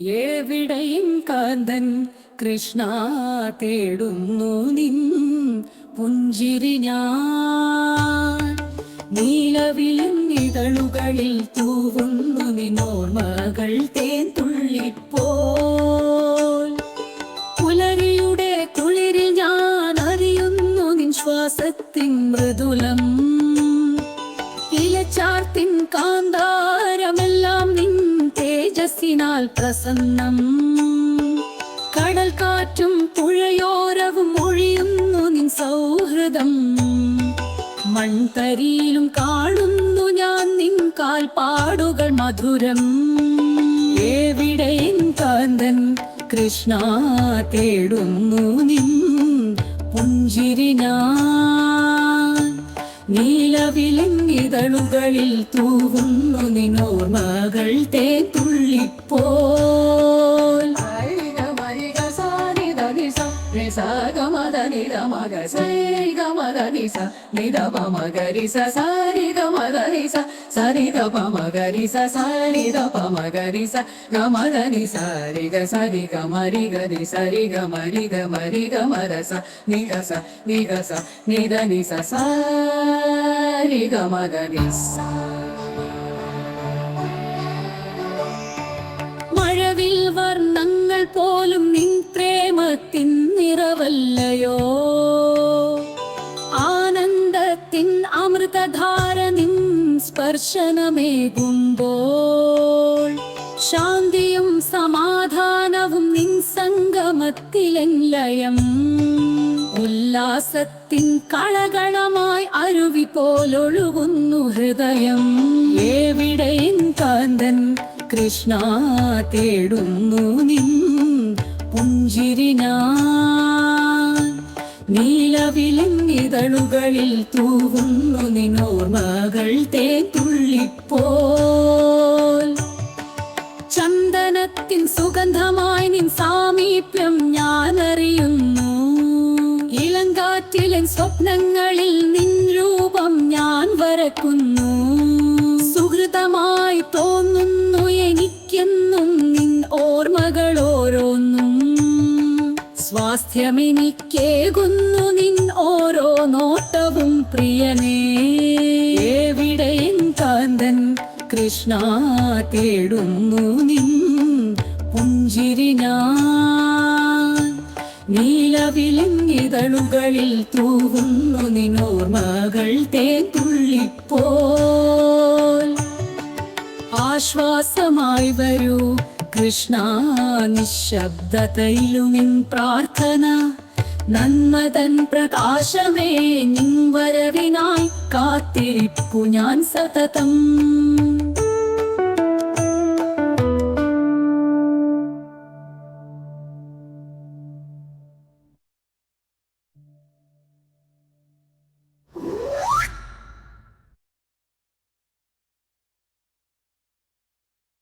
എവിടെയും കാന്തൻ കൃഷ്ണ തേടുന്നു നിൻ പുഞ്ചിരി ഞാൻ. നീലവിലും ഇതളുകളിൽ തൂവുന്നു നിന്നോർമകൾ തേൻ തുള്ളിപ്പോൽ. പുലരിയുടെ കുളിരിൽ ഞാൻ അറിയുന്നു നിൻ ശ്വാസത്തിൻ മൃദുലം. ഇലച്ചാർത്തിൻ കാന്താരമെല്ലാം നിൻ തേജസ്സിനാൽ പ്രസന്നം. കടൽ കാറ്റും പുഴയോരവും ഒഴിയുന്നു നിൻ സൗഹൃദം. മൺതരിയിലും കാണുന്നു ഞാൻ നിൻ കാൽപ്പാടുകൾ മധുരം. എവിടെയും കാന്തൻ കൃഷ്ണ തേടുന്നു നിൻ പുഞ്ചിരി ഞാൻ. നീലവിലങ്ങിതളുകളിൽ തൂവുന്നു നിന്നോർമകൾ തേൻ തുള്ളിപ്പോൽ. മഴവിൽ വർണ്ണങ്ങൾ പോലും നിൻ പ്രേമത്തിൻ നിറവല്ലയോ. ആനന്ദത്തിൻ അമൃതധാര നിൻ സ്പർശനമേകുമ്പോൾ. ശാന്തിയും സമാധാനവും നിൻ സംഗമത്തിലെല്ലയം. ഉല്ലാസത്തിൻ കളകളമായി അരുവി പോലൊഴുകുന്നു ഹൃദയം. എവിടെയും കാന്തൻ കൃഷ്ണ തേടുന്നു നിൻ പുഞ്ചിരി ഞാൻ. നീലവിലങ്ങിതളുകളിൽ തൂവുന്നു നിന്നോർമകൾ തേൻ തുള്ളിപ്പോൽ. ചന്ദനത്തിൻ സുഗന്ധമായി നിൻ സാമീപ്യം ഞാൻ അറിയുന്നു. ഇളങ്കാറ്റിലെ സ്വപ്നങ്ങളിൽ നിൻ രൂപം ഞാൻ വരക്കുന്നു. സുഹൃതമായി തോന്നുന്നു എനിക്കെന്നും നിൻ ഓർമ്മകൾ ഓരോന്നും. സ്വാസ്ഥ്യമെനിക്കേകുന്നു നിൻ ഓരോ നോട്ടവും പ്രിയനേ. എവിടെയും കാന്തൻ കൃഷ്ണ തേടുന്നു നിൻ പുഞ്ചിരി ഞാൻ. നീലവിലങ്ങിതളുകളിൽ തൂവുന്നു നിന്നോർമകൾ തേൻ തുള്ളിപ്പോൽ. ആശ്വാസമായി വരൂ കൃഷ്ണ നിശബ്ദതയിലും നിൻ പ്രാർത്ഥന. നന്മതൻ പ്രകാശമേ നിൻ വരവിനായി കാത്തിരിപ്പു ഞാൻ സതതം.